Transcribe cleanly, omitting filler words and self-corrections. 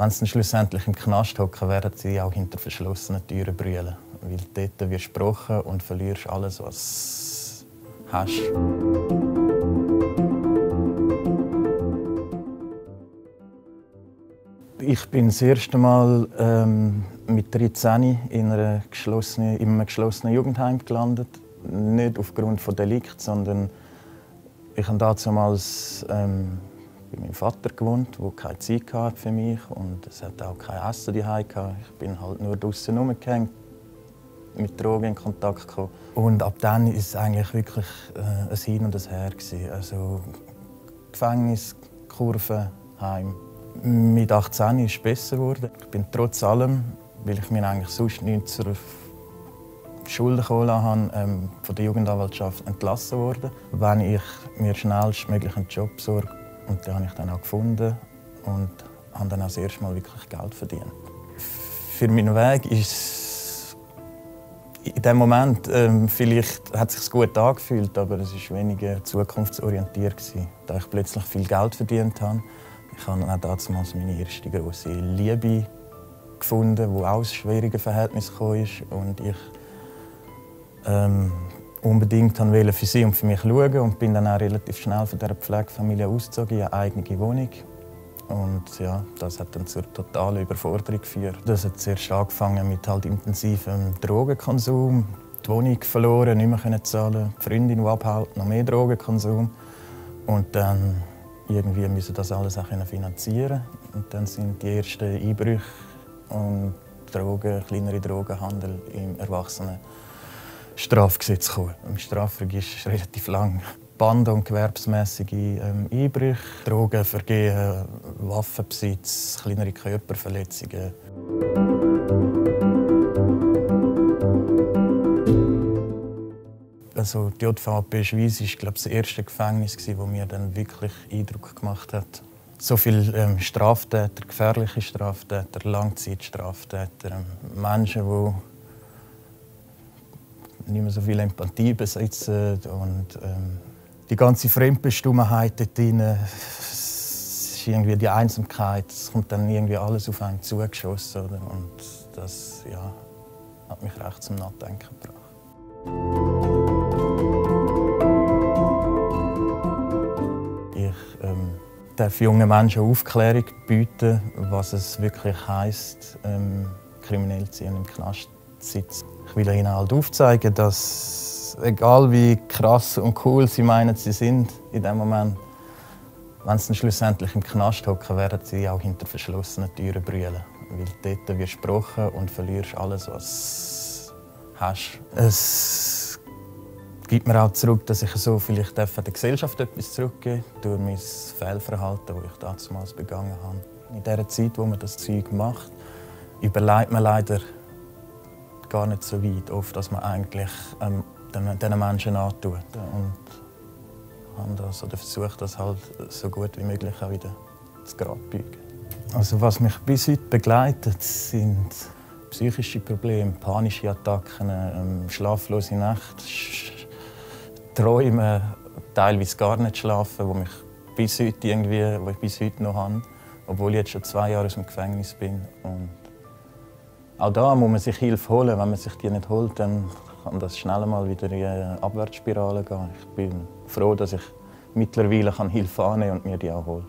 Wenn sie schlussendlich im Knast hocken, werden sie auch hinter verschlossenen Türen brüllen. Weil dort wirst du gebrochen und verlierst alles, was du hast. Ich bin das erste Mal mit 13 in einem geschlossenen Jugendheim gelandet. Nicht aufgrund von Delikt, sondern ich habe damals bei meinem Vater gewohnt, der keine Zeit hatte für mich und es hat auch kein Essen zu Hause gehabt. Ich bin halt nur draußen rumgehängt, mit Drogen in Kontakt gekommen. Und ab dann war es eigentlich wirklich ein Hin und ein Her. Also Gefängnis, Kurve, Heim. Mit 18 ist es besser geworden. Ich bin trotz allem, weil ich mir eigentlich sonst nichts zur Schulden geholt habe, von der Jugendanwaltschaft entlassen worden. Wenn ich mir schnellstmöglich einen Job besorge, und den habe ich dann auch gefunden und habe dann auch das erste Mal wirklich Geld verdient. Für meinen Weg ist in dem Moment vielleicht hat es sich gut angefühlt, aber es war weniger zukunftsorientiert, da ich plötzlich viel Geld verdient habe. Ich habe auch damals meine erste grosse Liebe gefunden, die auch aus schwierigen Verhältnissen kam und ich unbedingt wollte für sie und für mich schauen und bin dann auch relativ schnell von dieser Pflegefamilie ausgezogen in eine eigene Wohnung. Und ja, das hat dann zur totalen Überforderung geführt. Das hat zuerst angefangen mit halt intensivem Drogenkonsum, die Wohnung verloren, nicht mehr zahlen, die Freundin, die abhaut, noch mehr Drogenkonsum. Und dann irgendwie müssen das alles auch finanzieren. Und dann sind die ersten Einbrüche und kleinere Drogenhandel im Erwachsenenstrafgesetz gekommen. Im Strafregister ist relativ lang. Bande- und gewerbsmässige Einbrüche, Drogenvergehen, Waffenbesitz, kleinere Körperverletzungen. Also die JVP Schwyz war, glaube ich, das erste Gefängnis, das mir dann wirklich Eindruck gemacht hat. So viele Straftäter, gefährliche Straftäter, Langzeitstraftäter, Menschen, die nicht mehr so viel Empathie besitzen und die ganze Fremdbestimmenheit dort drin, es ist irgendwie die Einsamkeit, es kommt dann irgendwie alles auf einen zugeschossen, oder? Und das hat mich recht zum Nachdenken gebracht. Ich darf jungen Menschen Aufklärung bieten, was es wirklich heisst, kriminell zu sein und im Knast zu sitzen. Ich will ihnen halt aufzeigen, dass, egal wie krass und cool sie meinen, sie sind in dem Moment, wenn sie schlussendlich im Knast hocken, werden sie auch hinter verschlossenen Türen brüllen. Weil dort wirst du gebrochen und verlierst alles, was du hast. Es gibt mir auch zurück, dass ich so vielleicht der Gesellschaft etwas zurückgeben darf, durch mein Fehlverhalten, das ich damals begangen habe. In der Zeit, wo man das Zeug macht, überlegt man leider gar nicht so weit, oft, dass man eigentlich diesen Menschen antut. Und habe versucht, das halt so gut wie möglich auch wieder zu Grab biegen. Also, was mich bis heute begleitet, sind psychische Probleme, panische Attacken, schlaflose Nächte, Träume, teilweise gar nicht schlafen, die ich bis heute noch habe, obwohl ich jetzt schon 2 Jahre aus dem Gefängnis bin. Und auch da muss man sich Hilfe holen. Wenn man sich die nicht holt, dann kann das schnell mal wieder in eine Abwärtsspirale gehen. Ich bin froh, dass ich mittlerweile Hilfe annehmen kann und mir die auch hole.